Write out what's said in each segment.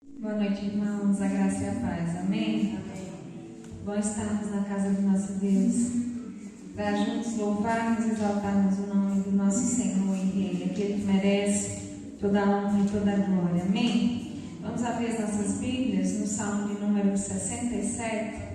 Boa noite, irmãos, a graça e a paz, amém? Bom estarmos na casa do nosso Deus, para juntos louvarmos e exaltarmos o nome do nosso Senhor e Rei, aquele que merece toda a honra e toda a glória, amém? Vamos abrir as nossas Bíblias no Salmo de número 67.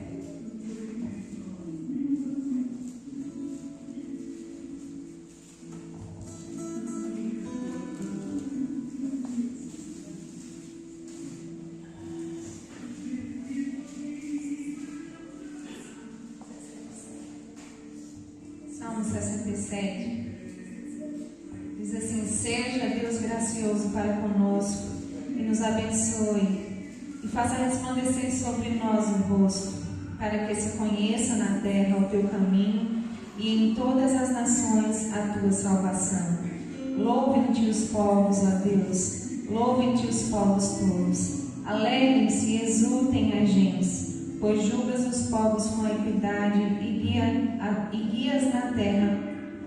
Salmo 67 diz assim: seja Deus gracioso para conosco e nos abençoe e faça resplandecer sobre nós o rosto, para que se conheça na terra o teu caminho e em todas as nações a tua salvação. Louvem-te os povos, ó Deus, louvem-te os povos todos, alegrem-se e exultem as gentes, pois julgas os povos com equidade e guias na terra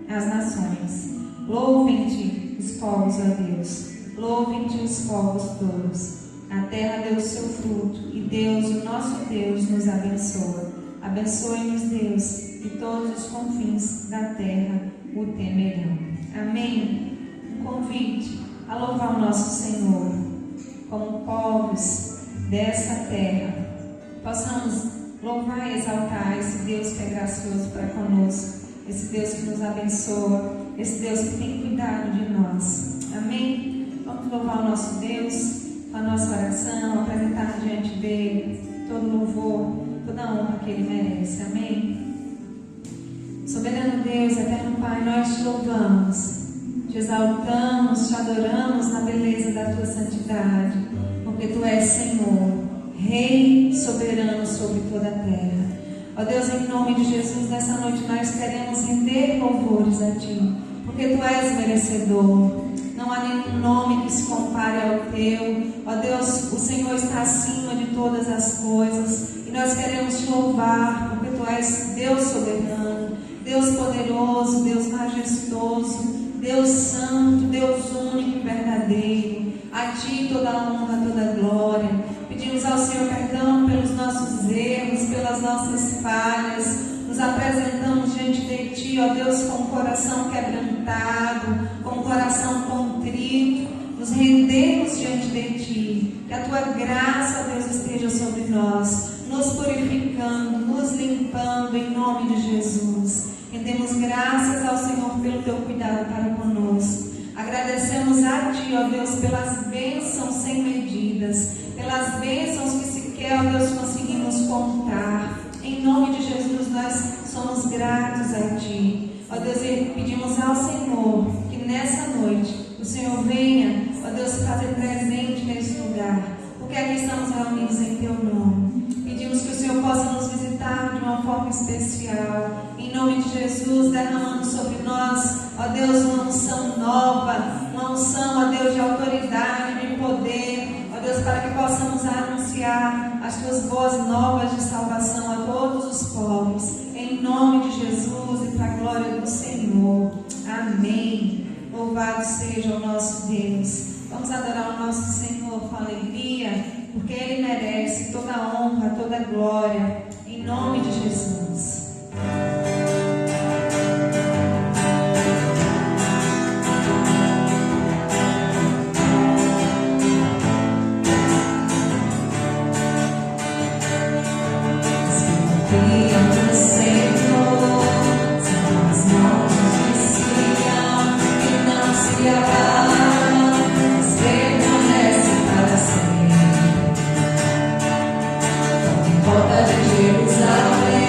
as nações. Louvem-te os povos, ó Deus, louvem-te os povos todos. A terra deu o seu fruto e Deus, o nosso Deus, nos abençoa. Abençoe-nos, Deus, e todos os confins da terra o temerão. Amém? Um convite a louvar o nosso Senhor como povos dessa terra. Possamos louvar e exaltar esse Deus que é gracioso para conosco, esse Deus que nos abençoa, esse Deus que tem cuidado de nós. Amém? Vamos louvar o nosso Deus com a nossa oração, apresentar diante dele todo louvor, toda a honra que ele merece. Amém? Soberano Deus, eterno Pai, nós te louvamos, te exaltamos, te adoramos na beleza da tua santidade, porque tu és Senhor, Rei soberano sobre toda a terra. Ó Deus, em nome de Jesus, nessa noite nós queremos render louvores a Ti, porque Tu és merecedor. Não há nenhum nome que se compare ao Teu. Ó Deus, o Senhor está acima de todas as coisas e nós queremos Te louvar, porque Tu és Deus soberano, Deus poderoso, Deus majestoso, Deus santo, Deus único e verdadeiro. A Ti toda a honra, toda a glória. Pedimos ao Senhor perdão pelos nossos erros, pelas nossas falhas. Nos apresentamos diante de Ti, ó Deus, com o coração quebrantado, com o coração contrito. Nos rendemos diante de Ti. Que a Tua graça, Deus, esteja sobre nós, nos purificando, nos limpando, em nome de Jesus. Rendemos graças ao Senhor pelo Teu cuidado para conosco. Agradecemos a Ti, ó Deus, pelas bênçãos sem medidas, pelas bênçãos que sequer, ó Deus, conseguimos contar. Em nome de Jesus, nós somos gratos a Ti. Ó Deus, e pedimos ao Senhor que nessa noite o Senhor venha, ó Deus, fazer presente nesse lugar, porque aqui estamos reunidos em Teu nome. Pedimos que o Senhor possa nos visitar de uma forma especial. Em nome de Jesus, derramando sobre nós, ó Deus, uma unção nova, uma unção, ó Deus, de autoridade, de poder, ó Deus, para que possamos anunciar as Tuas boas novas de salvação a todos os povos, em nome de Jesus e para a glória do Senhor. Amém. Louvado seja o nosso Deus. Vamos adorar o nosso Senhor com alegria, porque Ele merece toda a honra, toda a glória, em nome de Jesus. Porta de Jerusalém,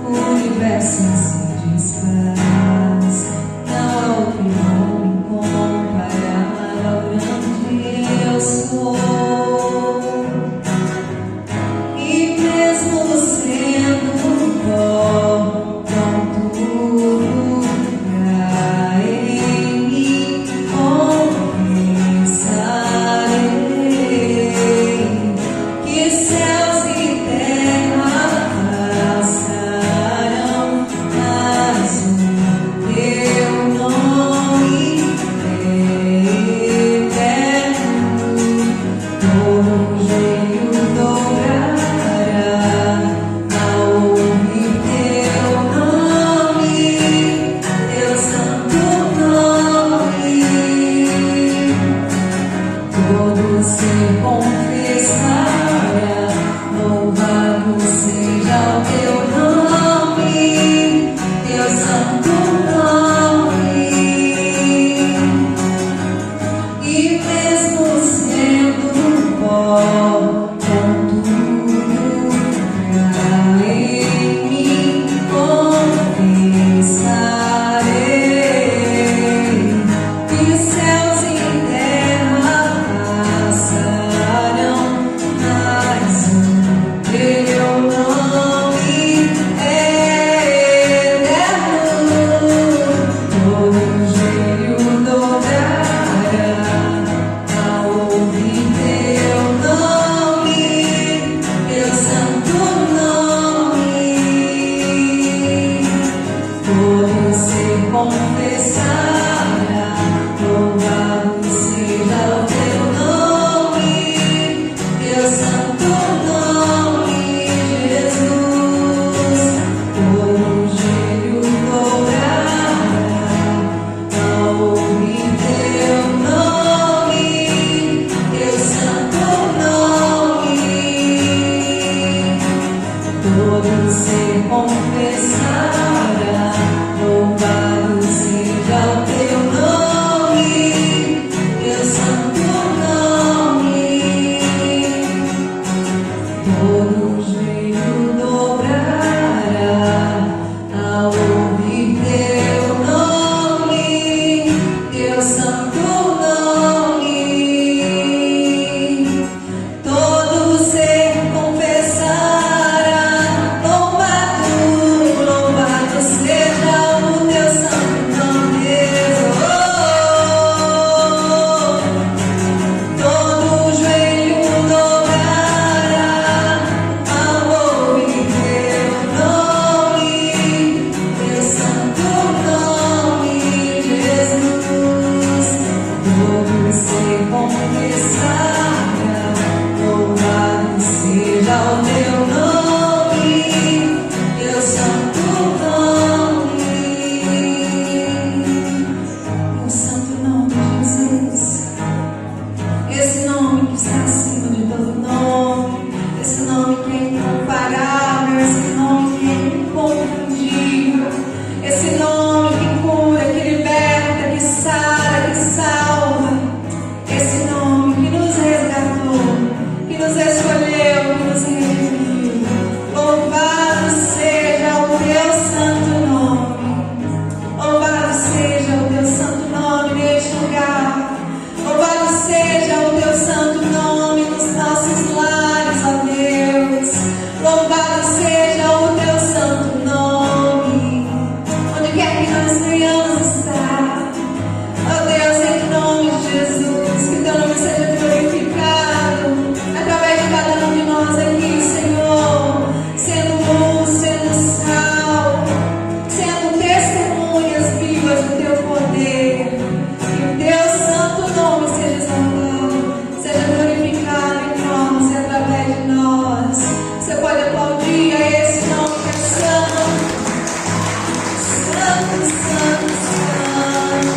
Universo se dispara. todo ser confessará, louvado seja o teu nome, teu santo nome. Todo joelho dobrará ao ouvir teu nome, teu santo nome. Todo ser confessará, louvado seja o teu santo nome. Todo joelho dobrará ao ouvir teu nome, teu santo nome, Jesus. Todo ser confessará, louvado seja o teu nome, teu santo nome. Teu santo nome, Jesus. Esse nome que está acima de todo nome, esse nome que é incomparável, esse nome que é inconfundível, esse nome que cura, que liberta, que sara, que salva, esse nome que nos resgatou, que nos escolheu, que nos redimiu. Louvado seja o teu santo nome, louvado seja o teu santo nome neste lugar. Louvado seja o teu santo nome nos nossos lares, ó Deus. Louvado seja o teu santo nome, onde quer que nós venhamos estar. Ó Deus, em nome de Jesus, que teu nome seja glorificado através de cada um de nós aqui, Senhor, sendo luz, sendo sal, sendo testemunhas vivas do teu poder. Que o teu santo nome seja exaltado, seja glorificado em nós e através de nós. Você pode aplaudir a esse nome que é santo, santo, santo, santo,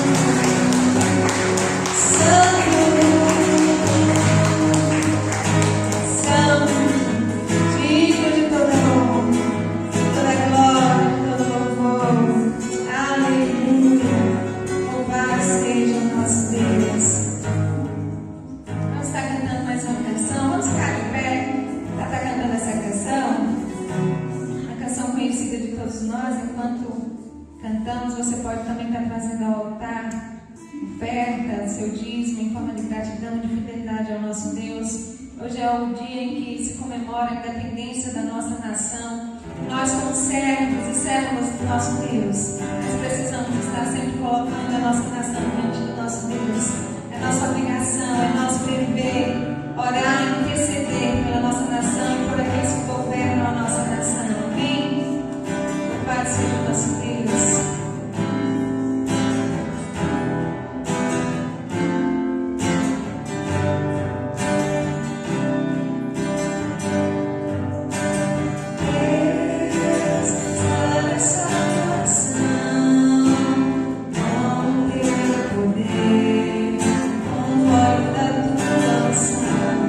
santo, digno de toda honra, toda glória, todo louvor. Aleluia. Louvado seja o nosso Deus. Vamos estar cantando mais uma canção. Vamos ficar de pé para estar cantando essa canção. Uma canção conhecida de todos nós. Enquanto cantamos, você pode também estar trazendo ao altar oferta, seu dízimo em forma de gratidão e de fidelidade ao nosso Deus. Hoje é o dia em que se comemora a independência da nossa nação. Nós, como servos e servas do nosso Deus, nós precisamos estar sempre colocando a nossa nação diante do nosso Deus. É nossa obrigação, é nosso dever orar e interceder pela nossa nação e por aqueles que governam a nossa nação. Amém? Louvado seja o nosso Deus. Poder, com o óleo da tua unção.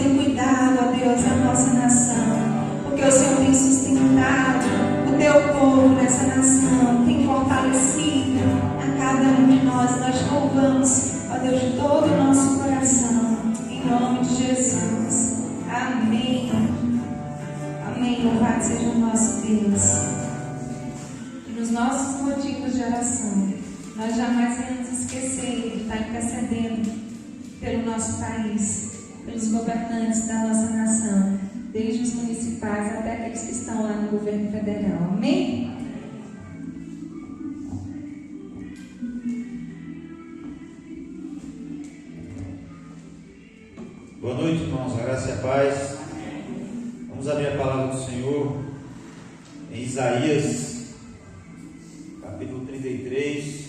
tem cuidado, ó Deus, da nossa nação, porque o Senhor tem sustentado o teu povo nessa nação, tem fortalecido a cada um de nós. Nós louvamos, ó Deus, de todo o nosso coração, em nome de Jesus. Amém. Amém. Louvado seja o nosso Deus. E nos nossos motivos de oração, nós jamais iremos esquecer de estar intercedendo pelo nosso país, pelos governantes da nossa nação, desde os municipais até aqueles que estão lá no governo federal. Amém? Boa noite, irmãos. A graça e a paz. Vamos abrir a palavra do Senhor em Isaías, capítulo 33.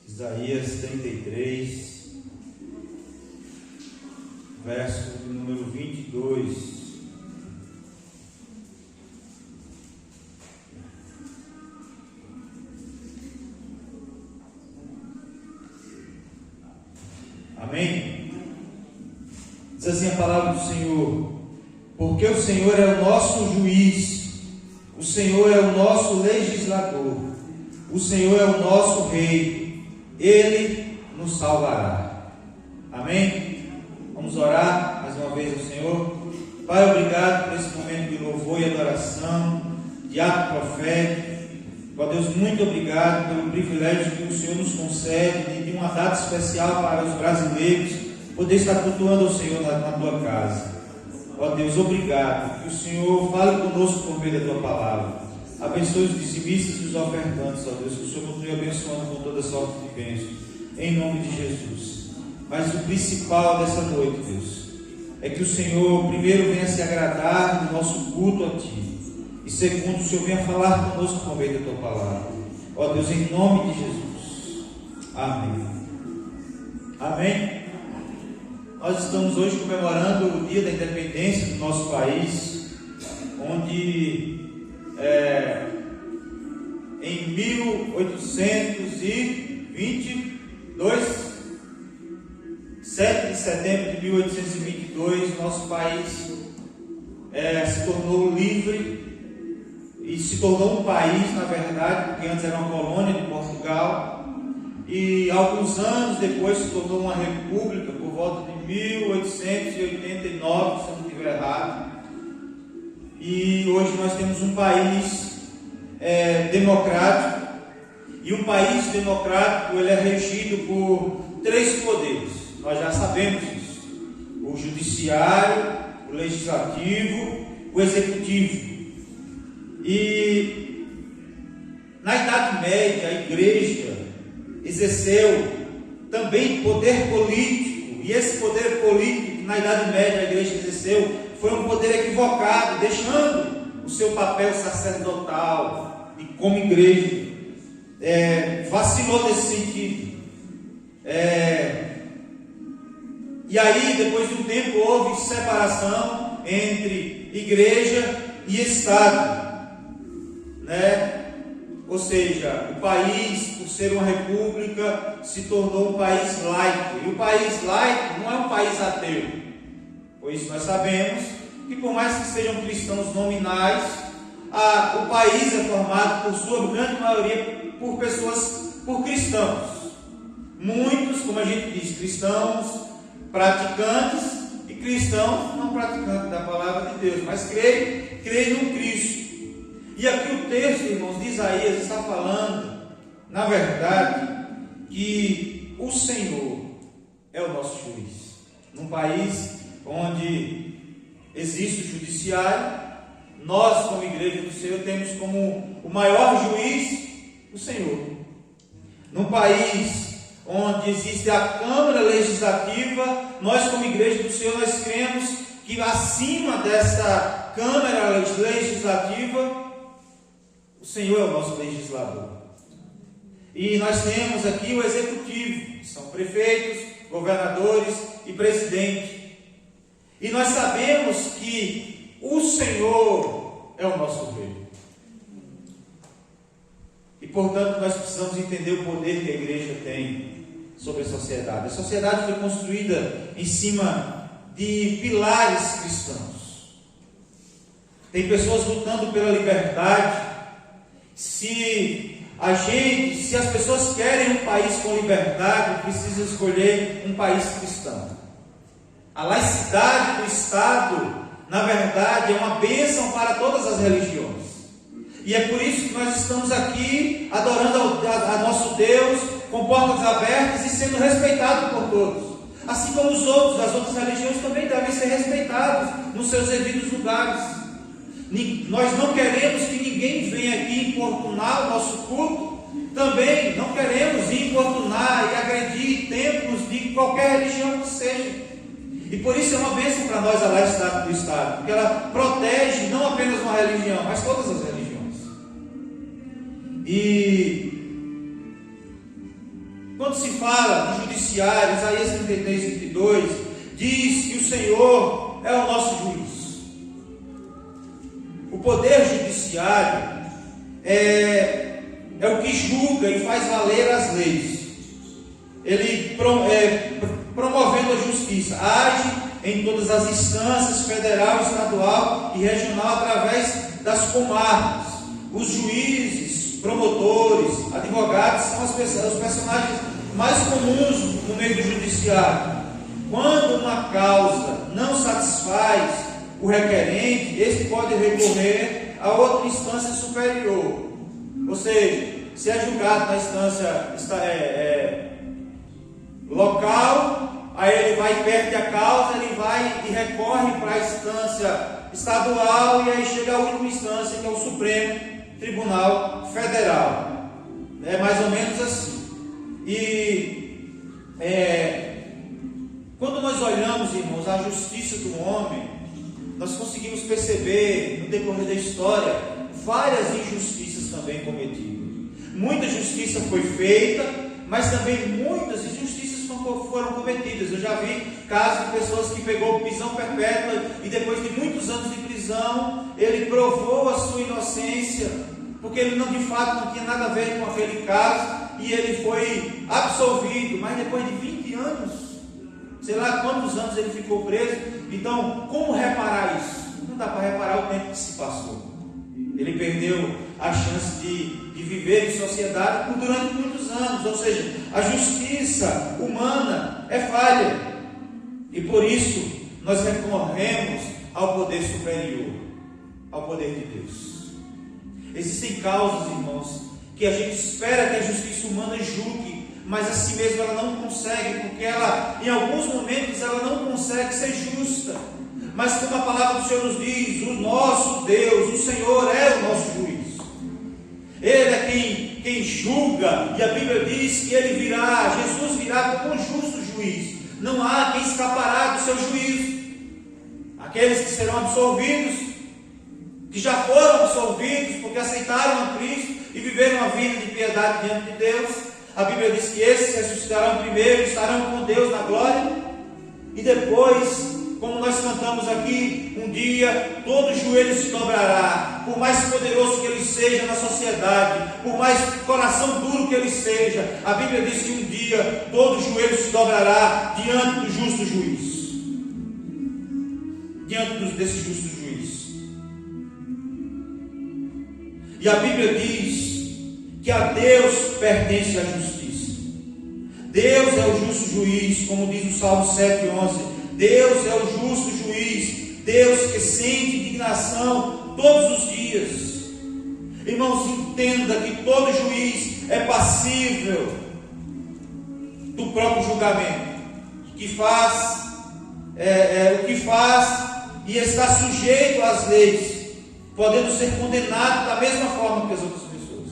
Isaías 33, verso número 22. Amém? Diz assim a palavra do Senhor: porque o Senhor é o nosso juiz, o Senhor é o nosso legislador, o Senhor é o nosso rei, Ele nos salvará. Amém? Vamos orar mais uma vez ao Senhor. Pai, obrigado por esse momento de louvor e adoração, de ato profético. Ó Deus, muito obrigado pelo privilégio que o Senhor nos concede de uma data especial para os brasileiros poder estar cultuando ao Senhor na tua casa. Ó Deus, obrigado, que o Senhor fale conosco por meio da tua palavra. Abençoe os dizimistas e os ofertantes, ó Deus, que o Senhor continue abençoando com toda sorte de bênçãos, em nome de Jesus. Mas o principal dessa noite, Deus, é que o Senhor primeiro venha se agradar do nosso culto a Ti, e segundo, o Senhor venha falar conosco por meio da tua palavra. Ó Deus, em nome de Jesus. Amém. Amém. Nós estamos hoje comemorando o dia da independência do nosso país, onde em 1822, 7 de setembro de 1822, nosso país se tornou livre e se tornou um país, na verdade, porque antes era uma colônia de Portugal, e alguns anos depois se tornou uma república por volta de 1889, se eu não estiver errado. E hoje nós temos um país democrático, e um país democrático ele é regido por 3 poderes. Nós já sabemos isso: o judiciário, o legislativo, o executivo. E na Idade Média a igreja exerceu também poder político, e esse poder político que na Idade Média a igreja exerceu foi um poder equivocado, deixando o seu papel sacerdotal e como igreja vacilou nesse sentido. E aí, depois de um tempo, houve separação entre igreja e Estado, né? Ou seja, o país, por ser uma república, se tornou um país laico. E o país laico não é um país ateu, pois nós sabemos que, por mais que sejam cristãos nominais, o país é formado, por sua grande maioria, por cristãos. Muitos, como a gente diz, cristãos praticantes e cristãos não praticantes da palavra de Deus, mas creem no Cristo. E aqui o texto, irmãos, de Isaías está falando, na verdade, que o Senhor é o nosso juiz. Num país onde existe o judiciário, nós, como igreja do Senhor, temos como o maior juiz o Senhor. Num país onde existe a Câmara Legislativa, nós, como igreja do Senhor, nós cremos que acima dessa Câmara Legislativa, o Senhor é o nosso legislador. E nós temos aqui o executivo, que são prefeitos, governadores e presidente. E nós sabemos que o Senhor é o nosso rei. E portanto nós precisamos entender o poder que a igreja tem sobre a sociedade. A sociedade foi construída em cima de pilares cristãos. Tem pessoas lutando pela liberdade. Se as pessoas querem um país com liberdade, precisam escolher um país cristão. A laicidade do Estado, na verdade, é uma bênção para todas as religiões. E é por isso que nós estamos aqui adorando a nosso Deus com portas abertas e sendo respeitados por todos. Assim como os outros das outras religiões também devem ser respeitados nos seus devidos lugares. Nós não queremos que ninguém venha aqui importunar o nosso culto. Também não queremos importunar e agredir templos de qualquer religião que seja. E por isso é uma bênção para nós a laicidade do Estado, porque ela protege não apenas uma religião, mas todas as religiões. E quando se fala do judiciário, Isaías 33, 22, diz que o Senhor é o nosso juiz. O poder judiciário é o que julga e faz valer as leis. Ele promovendo a justiça, age em todas as instâncias, federal, estadual e regional, através das comarcas. Os juízes, promotores, advogados são os personagens mais comuns no meio do judiciário. Quando uma causa não satisfaz o requerente, este pode recorrer a outra instância superior. Ou seja, se é julgado na instância local, aí ele vai perto da causa, ele vai e recorre para a instância estadual, e aí chega a última instância, que é o Supremo Tribunal Federal. É mais ou menos assim. E quando nós olhamos, irmãos, a justiça do homem, nós conseguimos perceber no decorrer da história várias injustiças também cometidas. Muita justiça foi feita, mas também muitas injustiças foram cometidas. Eu já vi casos de pessoas que pegou prisão perpétua e depois de muitos anos de prisão, ele provou a sua inocência, porque ele de fato não tinha nada a ver com aquele caso, e ele foi absolvido, mas depois de 20 anos, sei lá quantos anos ele ficou preso. Então, como reparar isso? Não dá para reparar o tempo que se passou. Ele perdeu a chance de viver em sociedade durante muitos anos. Ou seja, a justiça humana é falha. E por isso, nós recorremos ao poder superior, ao poder de Deus. Existem causas, irmãos, que a gente espera que a justiça humana julgue, mas assim mesmo ela não consegue, porque ela, em alguns momentos, ela não consegue ser justa. Mas como a palavra do Senhor nos diz, o nosso Deus, o Senhor é o nosso juiz. Ele é quem julga, e a Bíblia diz que Ele virá, Jesus virá como um justo juiz. Não há quem escapará do seu juízo. Aqueles que serão absolvidos, que já foram absolvidos, porque aceitaram a Cristo e viveram uma vida de piedade diante de Deus, a Bíblia diz que esses ressuscitarão primeiro, estarão com Deus na glória, e depois, como nós cantamos aqui, um dia todo joelho se dobrará, por mais poderoso que ele seja na sociedade, por mais coração duro que ele seja, a Bíblia diz que um dia todo joelho se dobrará diante do justo juiz, diante desse justo juiz. E a Bíblia diz que a Deus pertence a justiça. Deus é o justo juiz, como diz o Salmo 7:11. Deus é o justo juiz, Deus que sente indignação todos os dias. Irmãos, entenda que todo juiz é passível do próprio julgamento, que faz o que faz e está sujeito às leis, podendo ser condenado da mesma forma que as outras pessoas.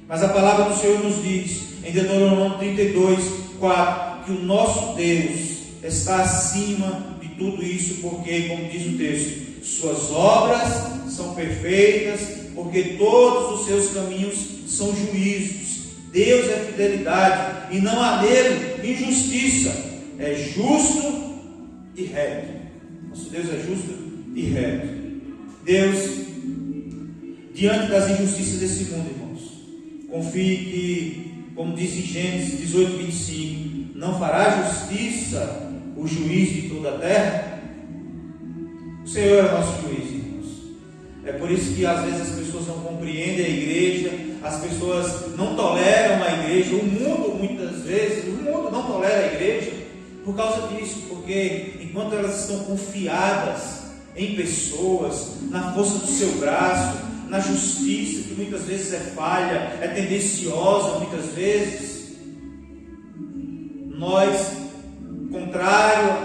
Mas a palavra do Senhor nos diz, em Deuteronômio 32:4, que o nosso Deus está acima de tudo isso, porque, como diz o texto, suas obras são perfeitas, porque todos os seus caminhos são juízos. Deus é fidelidade e não há nele injustiça. É justo e reto. Nosso Deus é justo e reto. Deus, diante das injustiças desse mundo, irmãos, confie que, como diz em Gênesis 18, 25, não fará justiça o juiz de toda a terra. O Senhor é nosso juiz, irmãos. É por isso que às vezes as pessoas não compreendem a igreja, as pessoas não toleram a igreja, o mundo muitas vezes, o mundo não tolera a igreja por causa disso, porque enquanto elas estão confiadas em pessoas, na força do seu braço, na justiça, que muitas vezes é falha, é tendenciosa, muitas vezes, nós, contrário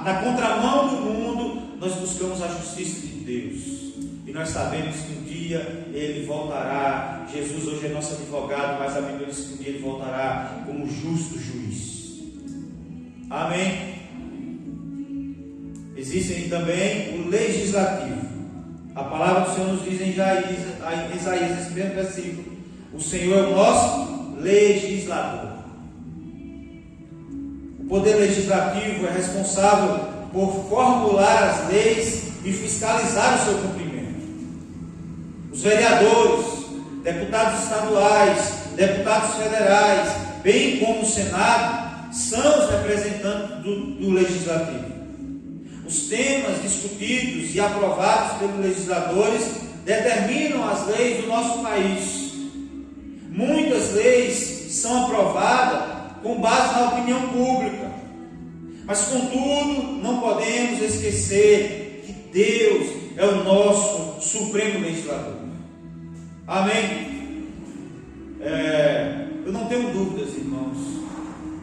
na contramão do mundo, nós buscamos a justiça de Deus, e nós sabemos que um dia Ele voltará. Jesus hoje é nosso advogado, mas a Bíblia diz que um dia Ele voltará como justo juiz. Amém? Existe também o legislativo. A palavra do Senhor nos diz em Isaías, nesse mesmo versículo: o Senhor é o nosso legislador. O poder legislativo é responsável por formular as leis e fiscalizar o seu cumprimento. Os vereadores, deputados estaduais, deputados federais, bem como o Senado, são os representantes do legislativo. Os temas discutidos e aprovados pelos legisladores determinam as leis do nosso país. Muitas leis são aprovadas com base na opinião pública, mas contudo não podemos esquecer que Deus é o nosso supremo legislador. Amém? Eu não tenho dúvidas, irmãos,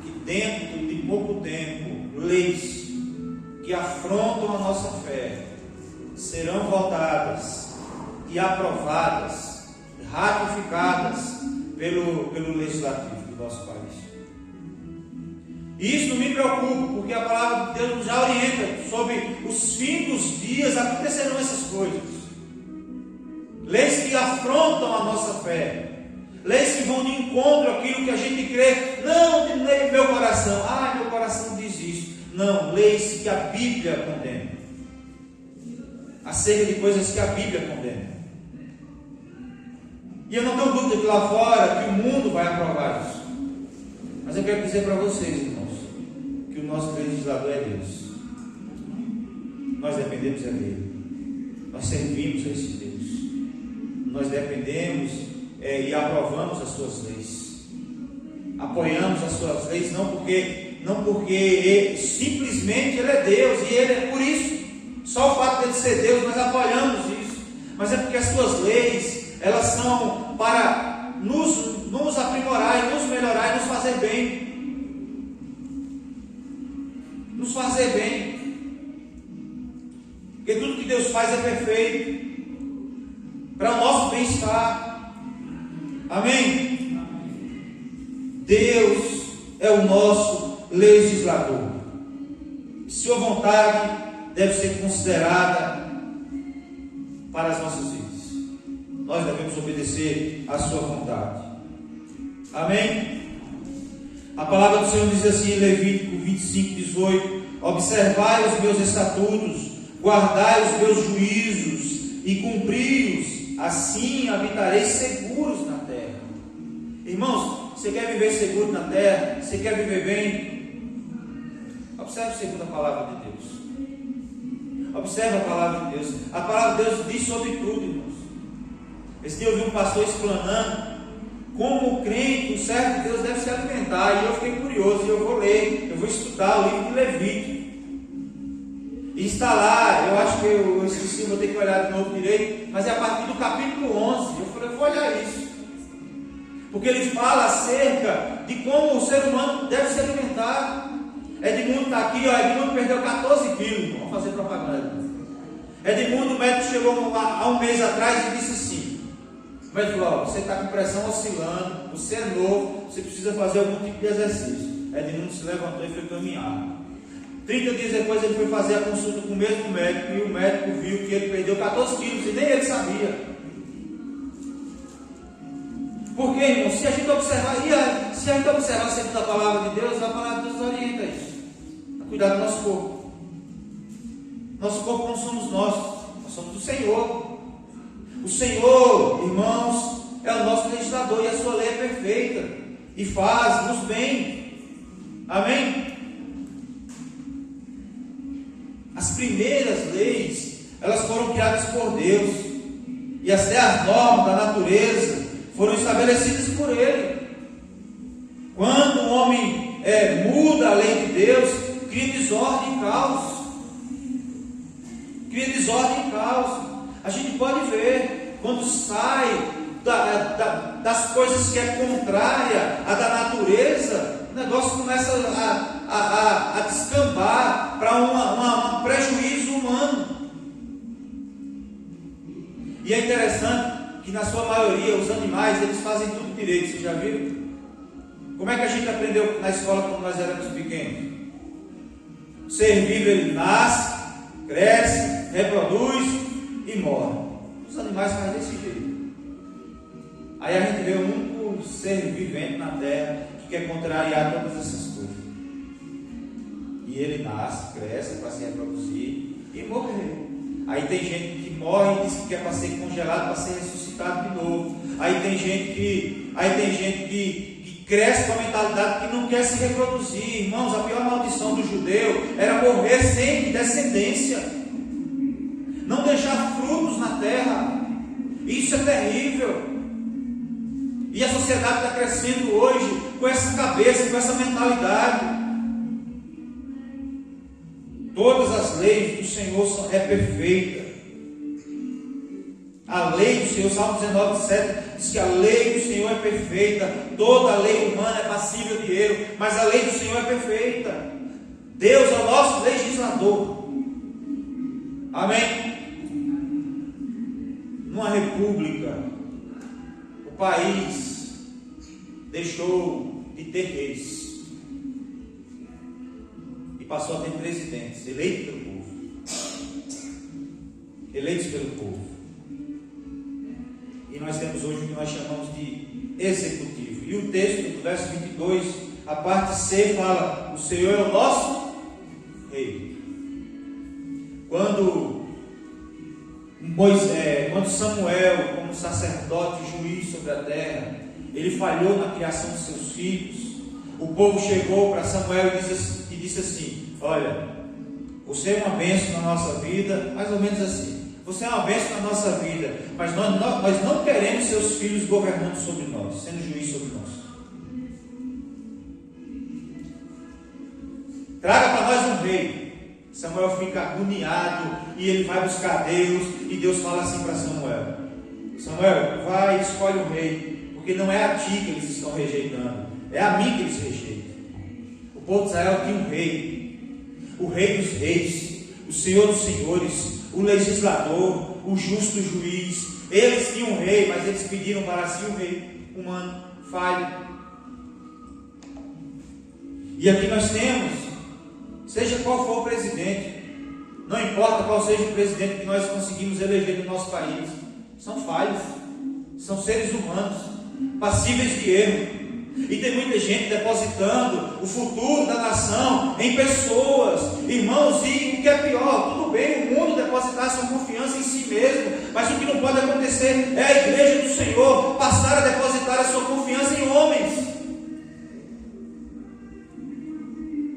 que dentro de pouco tempo, leis que afrontam a nossa fé serão votadas e aprovadas, ratificadas pelo legislativo do nosso país. E isso não me preocupa, porque a palavra de Deus já orienta sobre os fins dos dias acontecerão essas coisas. Leis que afrontam a nossa fé, leis que vão de encontro àquilo que a gente crê, não de meu coração, meu coração diz isso. Não, leis que a Bíblia condena, acerca de coisas que a Bíblia condena. E eu não tenho dúvida que lá fora, que o mundo vai aprovar isso. Mas eu quero dizer para vocês, irmãos, que o nosso legislador é Deus. Nós dependemos dele. Nós servimos a esse Deus. Nós dependemos e aprovamos as suas leis. Apoiamos as suas leis, não porque simplesmente Ele é Deus, e Ele é por isso. Só o fato de Ele ser Deus, nós apoiamos isso. Mas é porque as suas leis, elas são para nos aprimorar e nos melhorar e nos fazer bem. Nos fazer bem. Porque tudo que Deus faz é perfeito para o nosso bem-estar. Amém? Deus é o nosso legislador. Sua vontade deve ser considerada para as nossas vidas. Nós devemos obedecer à sua vontade. Amém? A palavra do Senhor diz assim em Levítico 25, 18: observai os meus estatutos, guardai os meus juízos e cumpri-os, assim habitareis seguros na terra. Irmãos, você quer viver seguro na terra? Você quer viver bem? Observe segundo a palavra de Deus. Observe a palavra de Deus. A palavra de Deus diz sobre tudo, irmãos. Esse dia eu vi um pastor explanando como o crente, o servo de Deus, deve se alimentar. E eu fiquei curioso, e eu vou ler, eu vou estudar o livro de Levítico. E está lá, eu acho que eu esqueci, vou ter que olhar de novo direito, mas é a partir do capítulo 11. Eu falei, eu vou olhar isso. Porque ele fala acerca de como o ser humano deve se alimentar. Edmundo está aqui, Edmundo perdeu 14 quilos. Vamos fazer propaganda. Edmundo, o médico chegou há um mês atrás e disse assim: o médico falou, você está com pressão oscilando, você é novo, você precisa fazer algum tipo de exercício. Edmundo se levantou e foi caminhar. 30 dias depois ele foi fazer a consulta com o mesmo médico, e o médico viu que ele perdeu 14 quilos e nem ele sabia. Porque, irmão, se a gente observar sempre da palavra de Deus, a palavra de Deus orienta isso. A cuidar do nosso corpo. Nosso corpo não somos nós somos do Senhor. O Senhor, irmãos, é o nosso legislador e a sua lei é perfeita e faz-nos bem. Amém? As primeiras leis, elas foram criadas por Deus, e até as normas da natureza foram estabelecidas por Ele. Quando o homem muda a lei de Deus, cria desordem e caos. Cria desordem e caos. A gente pode ver, quando sai das coisas que é contrária à da natureza, o negócio começa a descambar para um prejuízo humano. E é interessante que na sua maioria os animais, eles fazem tudo direito. Vocês já viram? Como é que a gente aprendeu na escola quando nós éramos pequenos? O ser vivo, ele nasce, cresce, reproduz e morre. Os animais fazem desse jeito. Aí a gente vê o único ser vivente na terra que quer contrariar todas essas coisas. E ele nasce, cresce para se reproduzir e morrer. Aí tem gente que morre e diz que quer para ser congelado, para ser ressuscitado de novo. Aí tem gente que cresce com a mentalidade que não quer se reproduzir. Irmãos, a pior maldição do judeu era morrer sem descendência, não deixar frutos na terra. Isso é terrível. E a sociedade está crescendo hoje com essa cabeça, com essa mentalidade. Todas as leis do Senhor é perfeita. A lei do Senhor, Salmo 19:7, diz que a lei do Senhor é perfeita. Toda a lei humana é passível de erro, mas a lei do Senhor é perfeita. Deus é o nosso legislador. Amém? Numa república, o país deixou de ter reis e passou a ter presidentes eleitos pelo povo. E nós temos hoje o que nós chamamos de executivo. E o texto do verso 22, a parte C, fala: o Senhor é o nosso rei. Quando Samuel, como sacerdote e juiz sobre a terra, ele falhou na criação de seus filhos, o povo chegou para Samuel e disse assim: olha, você é uma bênção na nossa vida, mais ou menos assim. Você é uma bênção na nossa vida, mas nós não queremos seus filhos governando sobre nós, sendo juiz sobre nós. Traga para nós um rei. Samuel fica agoniado e ele vai buscar Deus, e Deus fala assim para Samuel: Samuel, vai e escolhe um rei, porque não é a ti que eles estão rejeitando, é a mim que eles rejeitam. O povo de Israel tinha um rei, o rei dos reis, o Senhor dos senhores, o legislador, o justo juiz. Eles tinham um rei, mas eles pediram para si um rei humano, falho. E aqui nós temos, seja qual for o presidente, não importa qual seja o presidente que nós conseguimos eleger no nosso país, são falhos, são seres humanos, passíveis de erro. E tem muita gente depositando o futuro da nação em pessoas, irmãos, e o que é pior, tudo bem o mundo depositar sua confiança em si mesmo, mas o que não pode acontecer é a igreja do Senhor passar a depositar a sua confiança em homens,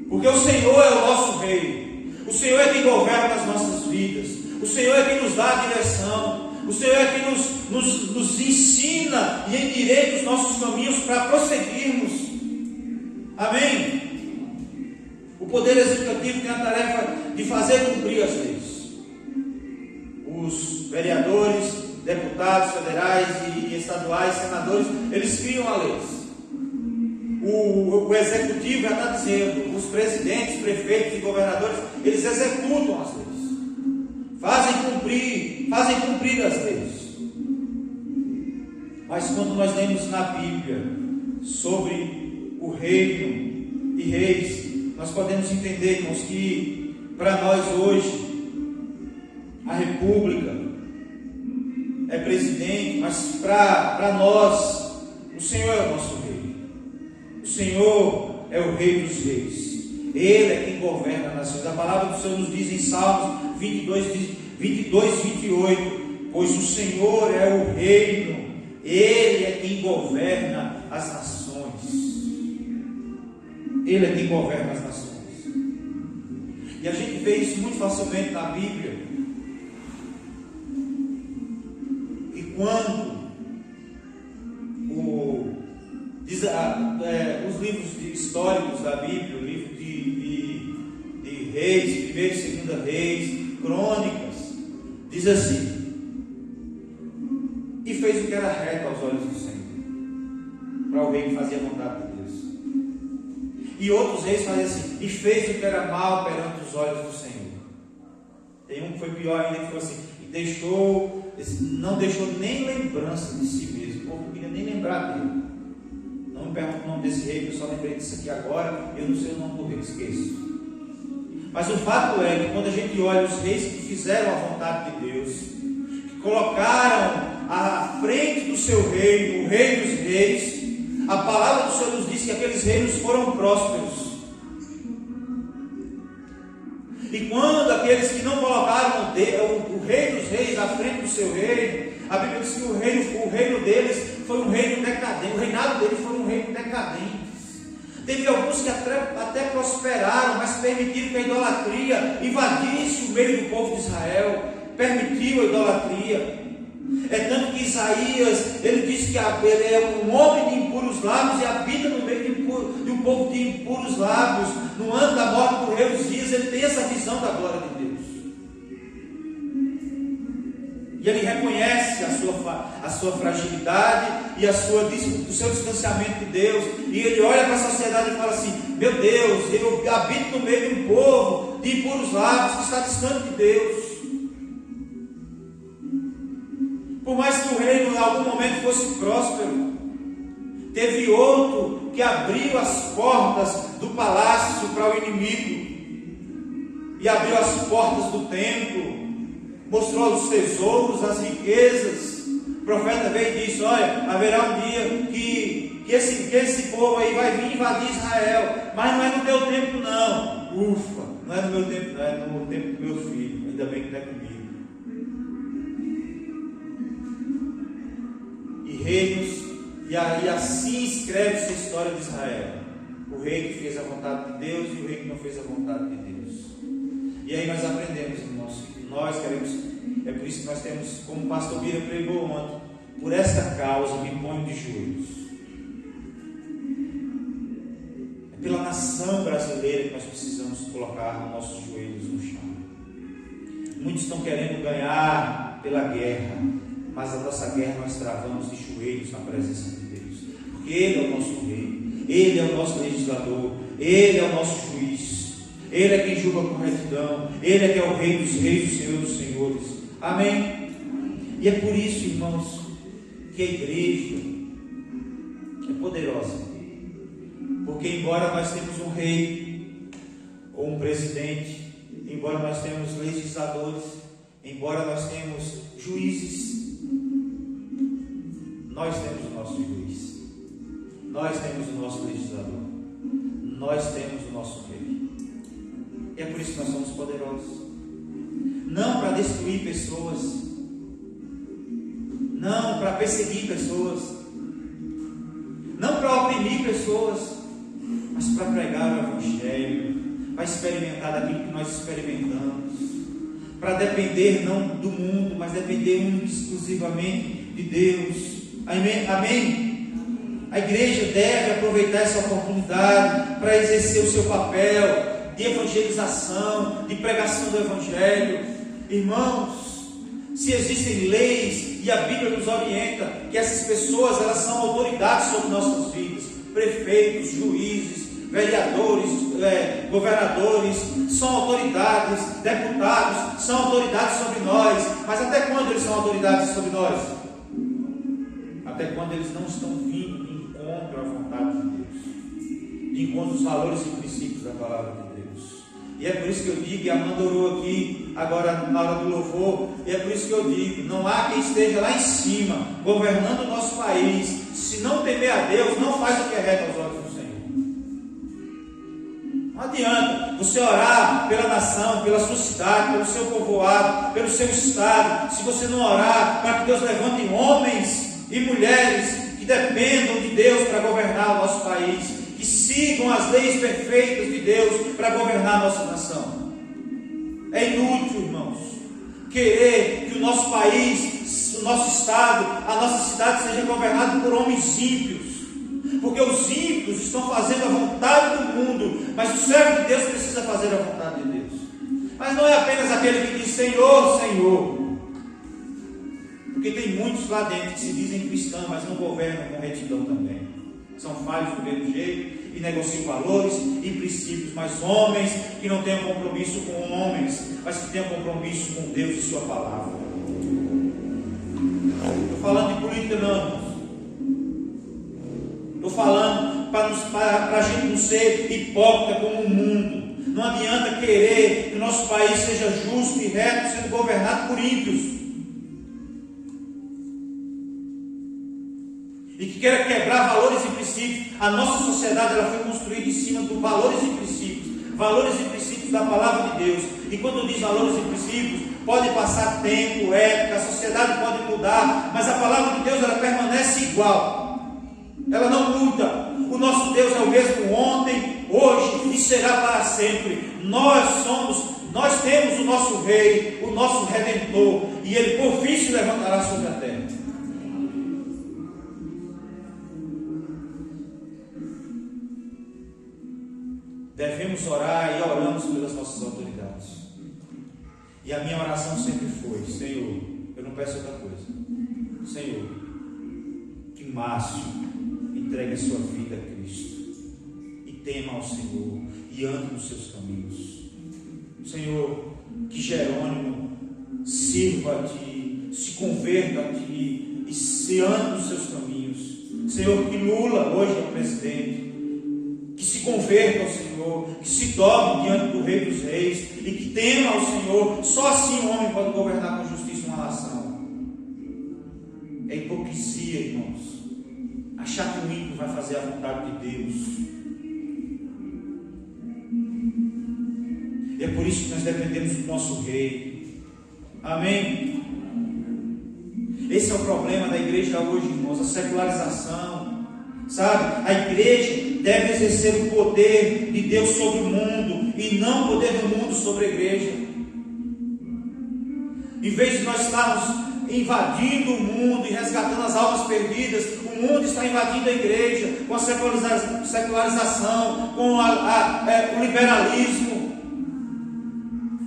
porque o Senhor é o nosso rei, o Senhor é quem governa as nossas vidas, o Senhor é quem nos dá a direção, o Senhor é quem nos ensina e endireita os nossos caminhos para prosseguirmos. Amém? O Poder Executivo tem a tarefa de fazer cumprir as leis. Os vereadores, deputados federais e estaduais, senadores, eles criam a lei. O Executivo já está dizendo, os presidentes, prefeitos e governadores, eles executam as leis. Fazem cumprir as leis. Mas quando nós lemos na Bíblia sobre o reino e reis, nós podemos entender, irmãos, que para nós hoje a república é presidente, mas para nós o Senhor é o nosso Rei. O Senhor é o Rei dos Reis. Ele é quem governa as nações. A palavra do Senhor nos diz em Salmos 22, 28: pois o Senhor é o reino, Ele é quem governa as nações. Ele é quem governa as nações. E a gente vê isso muito facilmente na Bíblia. E quando os livros históricos da Bíblia, o livro de Reis, 1º e 2º Reis, Crônicas, diz assim: e fez o que era reto aos olhos do Senhor, para o rei que fazia a vontade de Deus. E outros reis faziam assim: e fez o que era mal perante os olhos do Senhor. Tem um que foi pior ainda, que foi assim: e não deixou nem lembrança de si mesmo. O povo não queria nem lembrar dele. Não me pergunto o nome desse rei, eu só lembrei disso aqui agora, eu não sei o nome do rei, esqueço. Mas o fato é que quando a gente olha os reis que fizeram a vontade de Deus, que colocaram à frente do seu reino, o Rei dos Reis, a palavra do Senhor nos diz que aqueles reinos foram prósperos. E quando aqueles que não colocaram o Rei dos Reis à frente do seu reino, a Bíblia diz que o reino deles foi um reino decadente, o reinado deles foi um reino decadente. Teve alguns que até prosperaram, mas permitiram que a idolatria invadisse o meio do povo de Israel, permitiu a idolatria. É tanto que Isaías, ele diz que ele é um homem de impuros lábios e habita no meio de um povo de impuros lábios. No ano da morte do rei Uzias, ele tem essa visão da glória de Deus. E ele reconhece a sua fragilidade e o seu distanciamento de Deus. E ele olha para a sociedade e fala assim: meu Deus, eu habito no meio de um povo de impuros lábios que está distante de Deus. Por mais que o reino em algum momento fosse próspero, teve outro que abriu as portas do palácio para o inimigo, e abriu as portas do templo, mostrou os tesouros, as riquezas. O profeta veio e disse: olha, haverá um dia que esse povo aí vai vir invadir Israel, mas não é no teu tempo não. Ufa, não é no meu tempo, não é no tempo do meu filho, ainda bem que não é comigo. Reinos, e assim escreve-se a história de Israel: o rei que fez a vontade de Deus e o rei que não fez a vontade de Deus. E aí nós aprendemos, irmãos, nós queremos, é por isso que nós temos, como o pastor Bira pregou ontem, por esta causa me ponho de joelhos. É pela nação brasileira que nós precisamos colocar nossos joelhos no chão. Muitos estão querendo ganhar pela guerra, mas a nossa guerra nós travamos de joelhos na presença de Deus, porque Ele é o nosso Rei, Ele é o nosso legislador, Ele é o nosso juiz, Ele é quem julga com retidão, Ele é que é o Rei dos reis, o Senhor dos senhores. Amém? E é por isso, irmãos, que a igreja é poderosa, porque embora nós temos um rei ou um presidente, embora nós temos legisladores, embora nós temos juízes, nós temos o nosso juiz, nós temos o nosso legislador, nós temos o nosso rei. E é por isso que nós somos poderosos, não para destruir pessoas, não para perseguir pessoas, não para oprimir pessoas, mas para pregar o Evangelho, para experimentar daquilo que nós experimentamos, para depender não do mundo, mas depender única e exclusivamente de Deus. Amém? Amém? A igreja deve aproveitar essa oportunidade para exercer o seu papel de evangelização, de pregação do Evangelho. Irmãos, se existem leis, e a Bíblia nos orienta que essas pessoas, elas são autoridades sobre nossas vidas, prefeitos, juízes, vereadores, governadores, são autoridades, deputados, são autoridades sobre nós. Mas até quando eles são autoridades sobre nós? Até quando eles não estão vindo de encontro à vontade de Deus, de encontro aos valores e princípios da palavra de Deus. E é por isso que eu digo, e a Amanda orou aqui agora na hora do louvor, e é por isso que eu digo: não há quem esteja lá em cima governando o nosso país, se não temer a Deus, não faz o que é reto aos olhos do Senhor. Não adianta você orar pela nação, pela sua cidade, pelo seu povoado, pelo seu estado, se você não orar para que Deus levante homens e mulheres que dependam de Deus para governar o nosso país, que sigam as leis perfeitas de Deus para governar a nossa nação. É inútil, irmãos, querer que o nosso país, o nosso estado, a nossa cidade seja governado por homens ímpios, porque os ímpios estão fazendo a vontade do mundo, mas o servo de Deus precisa fazer a vontade de Deus. Mas não é apenas aquele que diz Senhor, Senhor, porque tem muitos lá dentro que se dizem cristãos, mas não governam com retidão também. São falhos do mesmo jeito e negociam valores e princípios, mas homens que não tenham compromisso com homens, mas que tenham compromisso com Deus e sua palavra. Estou falando de política não, irmãos. Estou falando para a gente não ser hipócrita como o mundo. Não adianta querer que o nosso país seja justo e reto, sendo governado por ímpios. E que queira quebrar valores e princípios. A nossa sociedade ela foi construída em cima de valores e princípios da palavra de Deus. E quando diz valores e princípios, pode passar tempo, época, a sociedade pode mudar, mas a palavra de Deus ela permanece igual. Ela não muda. O nosso Deus é o mesmo ontem, hoje e será para sempre. Nós temos o nosso Rei, o nosso Redentor, e Ele por fim se levantará sobre a terra. Devemos orar e oramos pelas nossas autoridades. E a minha oração sempre foi: Senhor, eu não peço outra coisa. Senhor, que Márcio entregue a sua vida a Cristo e tema ao Senhor e ande nos seus caminhos. Senhor, que Jerônimo sirva a Ti, se converta a Ti e se ande nos seus caminhos. Senhor, que Lula hoje é o presidente, que se converta ao Senhor, que se dobre diante do Rei dos Reis e que tema ao Senhor. Só assim o homem pode governar com justiça uma nação. É hipocrisia, irmãos, achar que o ímpio vai fazer a vontade de Deus. E é por isso que nós dependemos do nosso Rei. Amém? Esse é o problema da igreja hoje, irmãos, a secularização. Sabe, a igreja deve exercer o poder de Deus sobre o mundo e não o poder do mundo sobre a igreja. Em vez de nós estarmos invadindo o mundo e resgatando as almas perdidas, o mundo está invadindo a igreja com a secularização, com o liberalismo.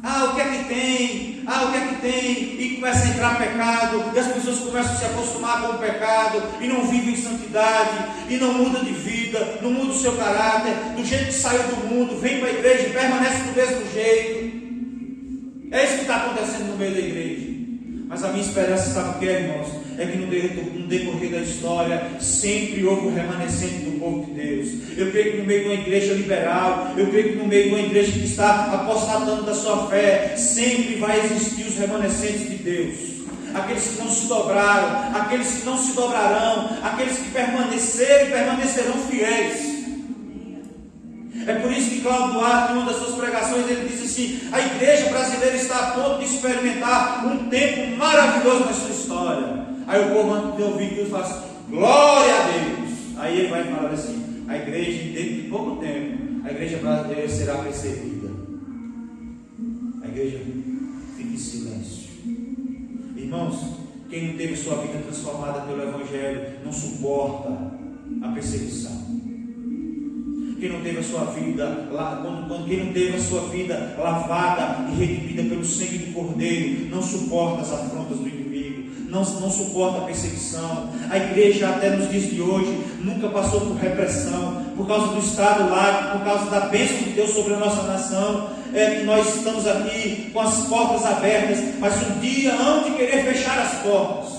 O que é que tem? O que é que tem? E começa a entrar pecado, e as pessoas começam a se acostumar com o pecado, e não vivem em santidade, e não mudam de vida, não mudam o seu caráter, do jeito que saiu do mundo, vem para a igreja e permanece do mesmo jeito. É isso que está acontecendo no meio da igreja. Mas a minha esperança, sabe o que é, irmãos? É que no decorrer da história sempre houve um remanescente do povo de Deus. Eu creio que no meio de uma igreja liberal, eu creio que no meio de uma igreja que está apostatando da sua fé, sempre vai existir os remanescentes de Deus. Aqueles que não se dobraram, aqueles que não se dobrarão, aqueles que permaneceram e permanecerão fiéis. É por isso que Cláudio Duarte, em uma das suas pregações, ele diz assim: a igreja brasileira está a ponto de experimentar um tempo maravilhoso na sua história. Aí o povo, antes de ouvir aquilo, fala assim: glória a Deus. Aí ele vai falar assim: a igreja, dentro de pouco tempo, a igreja brasileira será perseguida. A igreja fica em silêncio. Irmãos, quem não teve sua vida transformada pelo Evangelho não suporta a perseguição. Quem não teve a sua vida quem não teve a sua vida lavada e redimida pelo sangue do Cordeiro, não suporta as afrontas do inimigo, não suporta a perseguição. A igreja até nos dias de hoje nunca passou por repressão, por causa do Estado laico, por causa da bênção de Deus sobre a nossa nação. Que nós estamos aqui com as portas abertas, mas um dia hão de querer fechar as portas,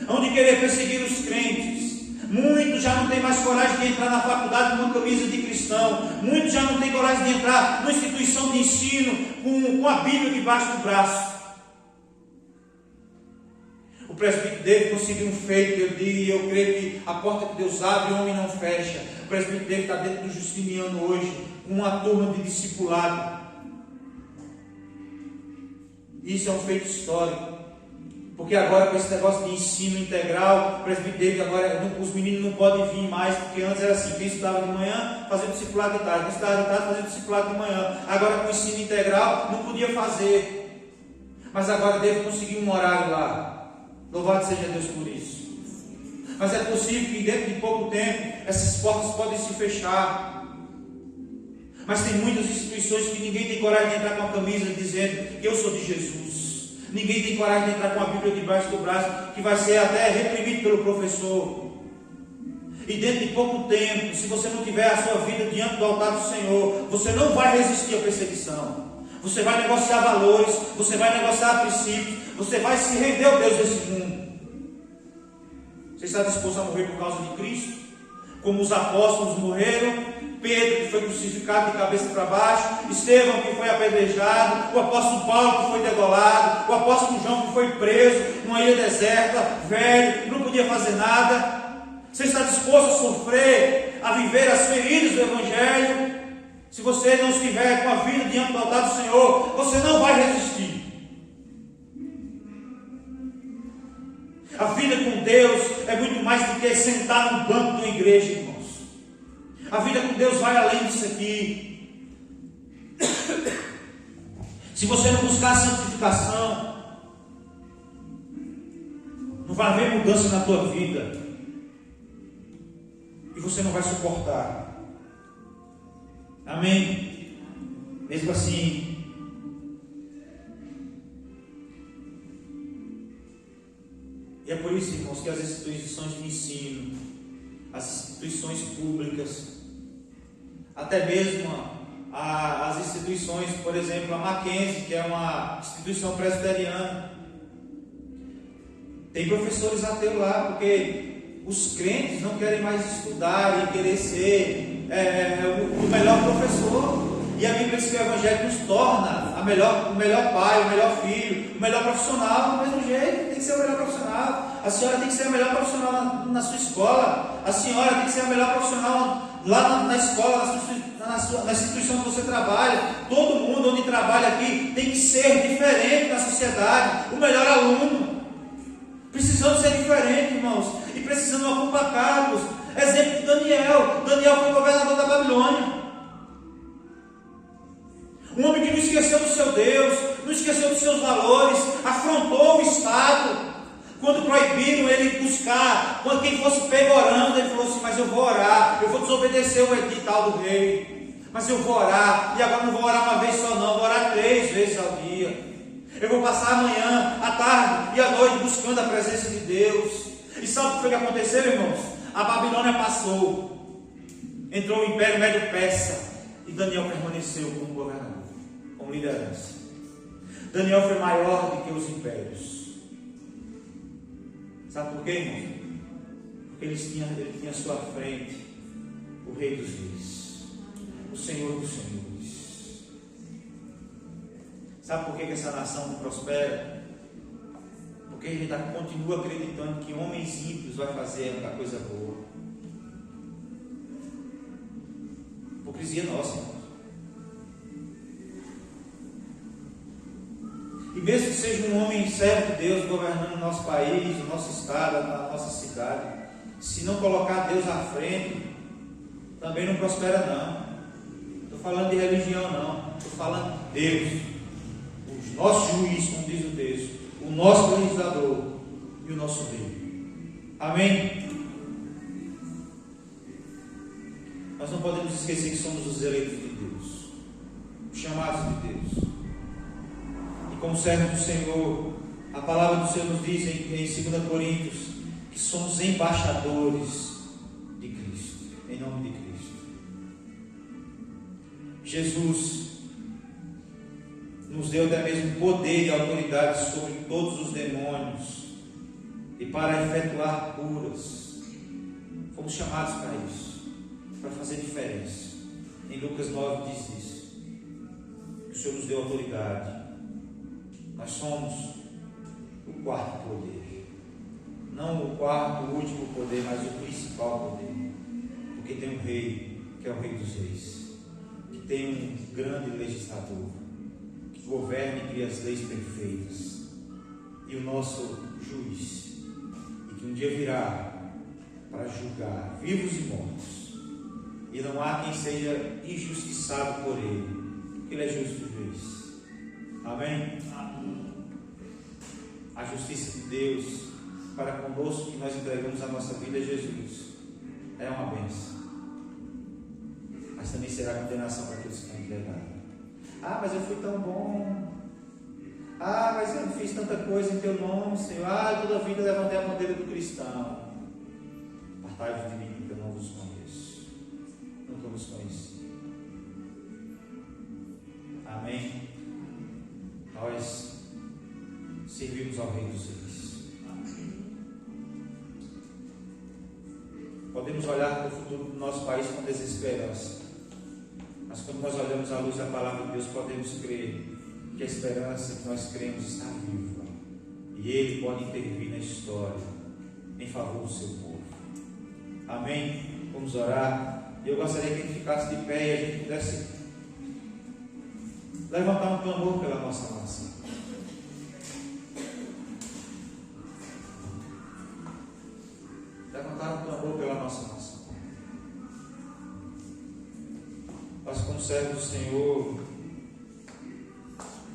hão de querer perseguir os crentes. Muitos já não têm mais coragem de entrar na faculdade com uma camisa de cristão. Muitos já não têm coragem de entrar numa instituição de ensino com a Bíblia debaixo do braço. O O presbítero David conseguiu um feito, e eu creio que a porta que Deus abre, o homem não fecha. O presbítero David está dentro do Justiniano hoje, com uma turma de discipulado. Isso é um feito histórico. Porque agora, com esse negócio de ensino integral, o presbítero David agora, os meninos não podem vir mais, porque antes era assim, quem estudava de manhã fazia discipulado de tarde, quem estudava de tarde fazia discipulado de manhã. Agora, com o ensino integral, não podia fazer. Mas agora David conseguiu um horário lá. Louvado seja Deus por isso. Mas é possível que dentro de pouco tempo essas portas podem se fechar. Mas tem muitas instituições que ninguém tem coragem de entrar com a camisa dizendo que eu sou de Jesus. Ninguém tem coragem de entrar com a Bíblia debaixo do braço, que vai ser até reprimido pelo professor. E dentro de pouco tempo, se você não tiver a sua vida diante do altar do Senhor, você não vai resistir à perseguição. Você vai negociar valores, você vai negociar princípios, você vai se render ao Deus desse mundo. Você está disposto a morrer por causa de Cristo? Como os apóstolos morreram, Pedro que foi crucificado de cabeça para baixo, Estevão que foi apedrejado, o apóstolo Paulo que foi degolado, o apóstolo João que foi preso numa ilha deserta, velho, não podia fazer nada. Você está disposto a sofrer, a viver as feridas do Evangelho? Se você não estiver com a vida diante do altar do Senhor, você não vai resistir. A vida com Deus é muito mais do que sentar no banco de uma igreja, irmãos. A vida com Deus vai além disso aqui. Se você não buscar a santificação, não vai haver mudança na tua vida. E você não vai suportar. Amém? Mesmo assim, e é por isso, irmãos, que as instituições de ensino, as instituições públicas, até mesmo as instituições, por exemplo, a Mackenzie, que é uma instituição presbiteriana, tem professores ateus lá, porque os crentes não querem mais estudar e querer ser o melhor professor. E a Bíblia diz que o Evangelho nos torna o melhor pai, o melhor filho, o melhor profissional. Do mesmo jeito, tem que ser o melhor profissional. A senhora tem que ser a melhor profissional na sua escola. A senhora tem que ser a melhor profissional lá na escola, na instituição que você trabalha. Todo mundo onde trabalha aqui tem que ser diferente da sociedade. O melhor aluno. Precisando ser diferente, irmãos. E precisando ocupar cargos. Exemplo de Daniel. Daniel foi governador da Babilônia. Um homem que não esqueceu do seu Deus, não esqueceu dos seus valores, afrontou o Estado. Quando proibiram ele buscar, quando quem fosse pego orando, ele falou assim: mas eu vou orar, eu vou desobedecer o edital do rei, mas eu vou orar, e agora não vou orar uma vez só não, vou orar 3 vezes ao dia. Eu vou passar a manhã, a tarde e a noite buscando a presença de Deus. E sabe o que foi que aconteceu, irmãos? A Babilônia passou, entrou o Império Médio-Persa, e Daniel permaneceu como governador, como liderança. Daniel foi maior do que os impérios. Sabe por quê, irmãos? Porque ele tinha à sua frente o Rei dos Reis, o Senhor dos Senhores. Sabe por que essa nação não prospera? Porque a gente continua acreditando que homens ímpios vai fazer a coisa boa. Hipocrisia nossa, irmãos. E mesmo que seja um homem servo de Deus governando o nosso país, o nosso estado, a nossa cidade, se não colocar Deus à frente, também não prospera não. Estou falando de religião não, estou falando de Deus, o nosso juiz, como diz o texto, o nosso legislador e o nosso rei. Amém? Nós não podemos esquecer que somos os eleitos de Deus, os chamados de Deus. E como servos do Senhor, a palavra do Senhor nos diz em 2 Coríntios que somos embaixadores de Cristo, em nome de Cristo. Jesus nos deu até mesmo poder e autoridade sobre todos os demônios e para efetuar curas. Fomos chamados para isso, para fazer diferença. Em Lucas 9 diz isso, que o Senhor nos deu autoridade. Nós somos o quarto poder. Não o quarto, o último poder, mas o principal poder. Porque tem um rei, que é o Rei dos Reis, que tem um grande legislador, que governa e cria as leis perfeitas, e o nosso juiz, e que um dia virá para julgar vivos e mortos, e não há quem seja injustiçado por ele, porque ele é justo de vez. Amém? A justiça de Deus para conosco, que nós entregamos a nossa vida a Jesus, é uma bênção, mas também será condenação para aqueles que não entregaram. Ah, mas eu fui tão bom. Ah, mas eu fiz tanta coisa em teu nome, Senhor. Ah, toda a vida levantei a bandeira do cristão. Apartai-vos de mim, porque eu não vos conheço. Nunca vos conheci. Amém? Nós servimos ao Rei dos Reis. Podemos olhar para o futuro do nosso país com desesperança, mas quando nós olhamos à luz da palavra de Deus, podemos crer que a esperança que nós cremos está viva, e Ele pode intervir na história em favor do seu povo. Amém? Vamos orar. Eu gostaria que a gente ficasse de pé e a gente pudesse levantar um clamor pela nossa nação. Levantar um clamor pela nossa nação. Nós, como servos do Senhor,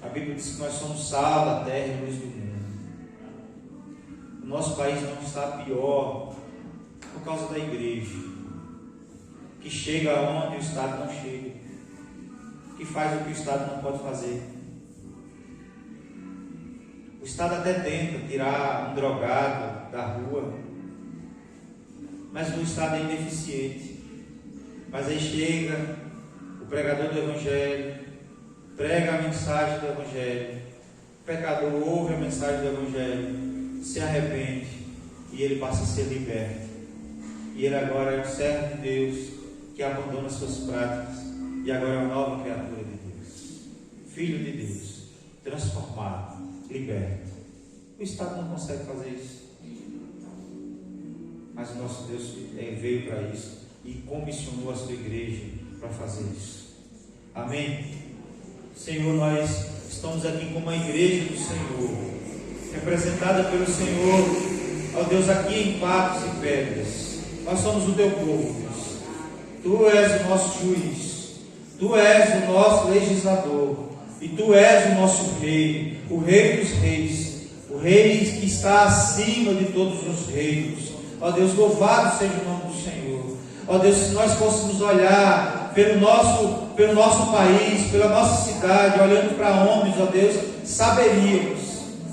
a Bíblia diz que nós somos sal da terra e luz do mundo. O nosso país não está pior por causa da igreja, que chega onde o Estado não chega, que faz o que o Estado não pode fazer. O Estado até tenta tirar um drogado da rua, mas o Estado é ineficiente. Mas aí chega o pregador do Evangelho, prega a mensagem do Evangelho, o pecador ouve a mensagem do Evangelho, se arrepende e ele passa a ser liberto. E ele agora é um servo de Deus que abandona suas práticas e agora é uma nova criatura de Deus, filho de Deus, transformado, liberto. O Estado não consegue fazer isso, mas o nosso Deus veio para isso e comissionou a sua igreja para fazer isso. Amém? Senhor, nós estamos aqui como a igreja do Senhor, representada pelo Senhor, ó Deus, aqui em Patos e Pedras. Nós somos o teu povo, Deus. Tu és o nosso juiz, tu és o nosso legislador, e tu és o nosso rei, o rei dos reis, o rei que está acima de todos os reinos. Ó Deus, louvado seja o nome do Senhor. Ó Deus, se nós fôssemos olhar pelo nosso país, pela nossa cidade, olhando para homens, ó Deus, saberíamos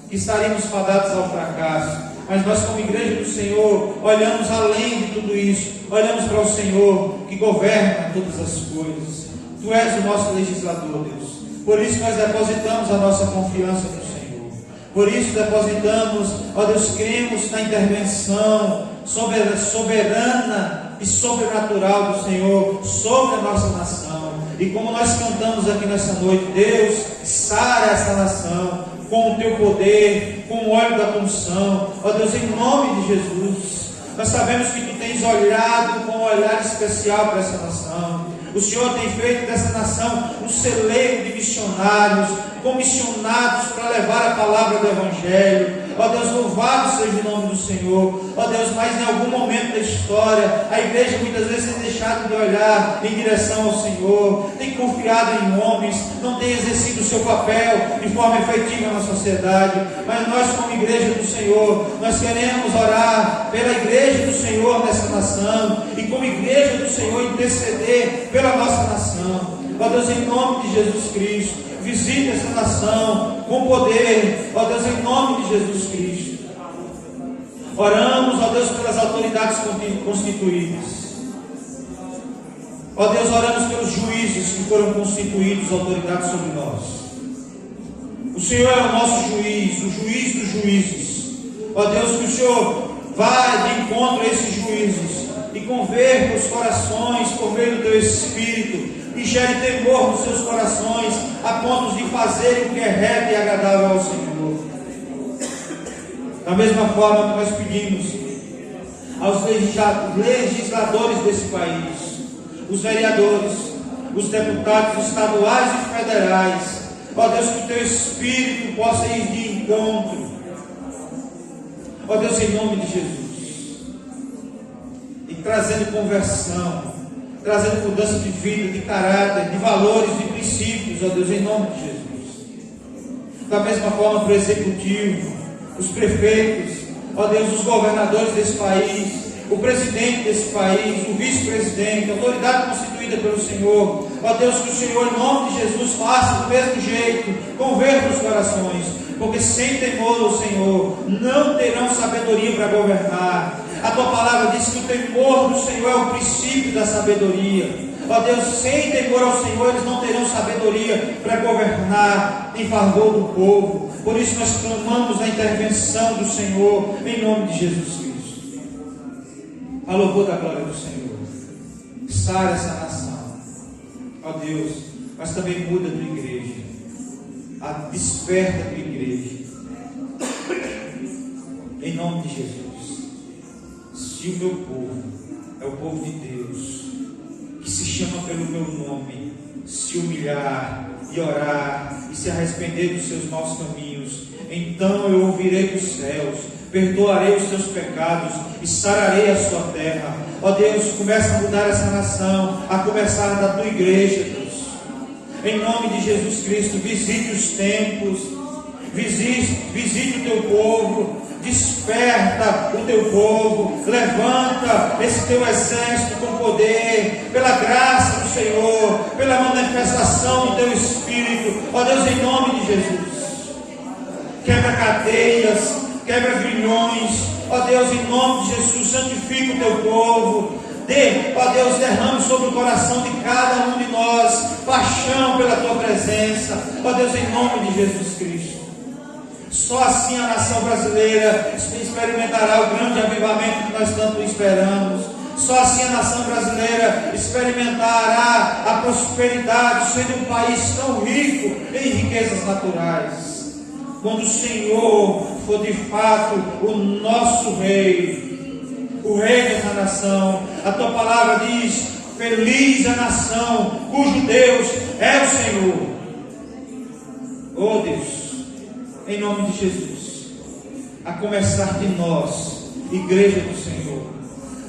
que estaríamos fadados ao fracasso. Mas nós, como igreja do Senhor, olhamos além de tudo isso, olhamos para o Senhor que governa todas as coisas. Tu és o nosso legislador, Deus. Por isso nós depositamos a nossa confiança no Senhor. Por isso depositamos, ó Deus, cremos na intervenção soberana e sobrenatural do Senhor sobre a nossa nação. E como nós cantamos aqui nessa noite, Deus, sara essa nação com o teu poder, com o óleo da unção. Ó Deus, em nome de Jesus, nós sabemos que tu tens olhado com um olhar especial para essa nação. O Senhor tem feito dessa nação um celeiro de missionários, comissionados para levar a palavra do Evangelho. Ó Deus, louvado seja o nome do Senhor. Ó Deus, mas em algum momento da história, a igreja muitas vezes tem deixado de olhar em direção ao Senhor, tem confiado em homens, não tem exercido o seu papel de forma efetiva na sociedade. Mas nós, como igreja do Senhor, nós queremos orar pela igreja do Senhor nessa nação, e como igreja do Senhor interceder pela nossa nação. Ó Deus, em nome de Jesus Cristo, visite essa nação com poder, ó Deus, em nome de Jesus Cristo. Oramos, ó Deus, pelas autoridades constituídas. Ó Deus, oramos pelos juízes que foram constituídos, autoridades sobre nós. O Senhor é o nosso juiz, o juiz dos juízes. Ó Deus, que o Senhor vá de encontro a esses juízes e converta os corações por meio do teu Espírito, e gere temor nos seus corações, a ponto de fazerem o que é reto e agradável ao Senhor. Da mesma forma que nós pedimos aos legisladores desse país, os vereadores, os deputados estaduais e federais, ó Deus, que o teu Espírito possa ir de encontro, ó Deus, em nome de Jesus, e trazendo conversão, trazendo mudança de vida, de caráter, de valores, de princípios, ó Deus, em nome de Jesus. Da mesma forma para o executivo, os prefeitos, ó Deus, os governadores desse país, o presidente desse país, o vice-presidente, a autoridade constituída pelo Senhor, ó Deus, que o Senhor, em nome de Jesus, faça do mesmo jeito, converta os corações, porque sem temor ao Senhor, não terão sabedoria para governar. A tua palavra diz que o temor do Senhor é o princípio da sabedoria. Ó Deus, sem temor ao Senhor, eles não terão sabedoria para governar em favor do povo. Por isso nós clamamos a intervenção do Senhor, em nome de Jesus Cristo. A louvor da glória do Senhor. Sara essa nação, ó Deus, mas também muda a tua igreja, desperta a tua igreja, em nome de Jesus. Se o meu povo é o povo de Deus, que se chama pelo meu nome, se humilhar e orar e se arrepender dos seus maus caminhos, então eu ouvirei dos céus, perdoarei os seus pecados e sararei a sua terra. Ó Deus, começa a mudar essa nação, a começar da tua igreja, Deus. Em nome de Jesus Cristo, visite os templos, visite o teu povo, desperta o teu povo, levanta esse teu exército com poder, pela graça do Senhor, pela manifestação do teu Espírito. Ó Deus, em nome de Jesus, quebra cadeias, quebra grilhões. Ó Deus, em nome de Jesus, santifica o teu povo. Ó Deus, derrame sobre o coração de cada um de nós paixão pela tua presença. Ó Deus, em nome de Jesus Cristo. Só assim a nação brasileira experimentará o grande avivamento que nós tanto esperamos. Só assim a nação brasileira experimentará a prosperidade, sendo um país tão rico em riquezas naturais. Quando o Senhor for de fato o nosso rei, o rei dessa nação, a tua palavra diz: feliz a nação cujo Deus é o Senhor. Oh Deus, em nome de Jesus, a começar de nós, igreja do Senhor,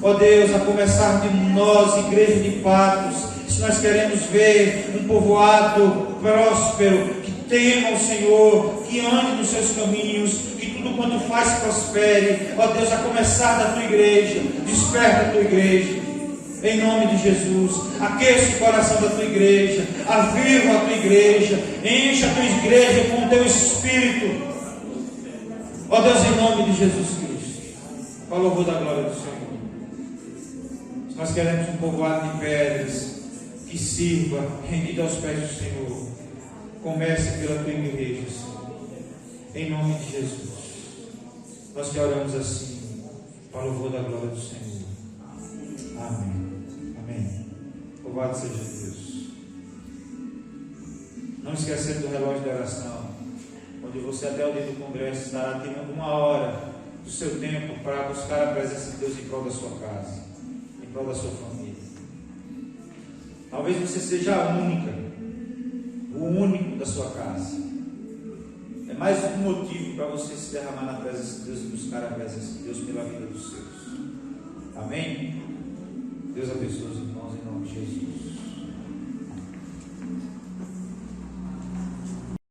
ó Deus, a começar de nós, igreja de Patos, se nós queremos ver um povoado próspero, que tema o Senhor, que ande nos seus caminhos, que tudo quanto faz prospere, ó Deus, a começar da tua igreja, desperta a tua igreja, em nome de Jesus, aqueça o coração da tua igreja, aviva a tua igreja, encha a tua igreja com o teu Espírito, ó Deus, em nome de Jesus Cristo, para o louvor da glória do Senhor. Se nós queremos um povoado de pedras, que sirva rendido aos pés do Senhor, comece pela tua igreja, Senhor, em nome de Jesus. Nós te oramos assim, para o louvor da glória do Senhor. Amém. Amém. Louvado seja Deus. Não esquecendo do relógio de oração, onde você até o dia do congresso estará tirando 1 hora do seu tempo para buscar a presença de Deus em prol da sua casa, em prol da sua família. Talvez você seja a única, o único da sua casa. É mais um motivo para você se derramar na presença de Deus e buscar a presença de Deus pela vida dos seus. Amém? Deus abençoe os irmãos em nome de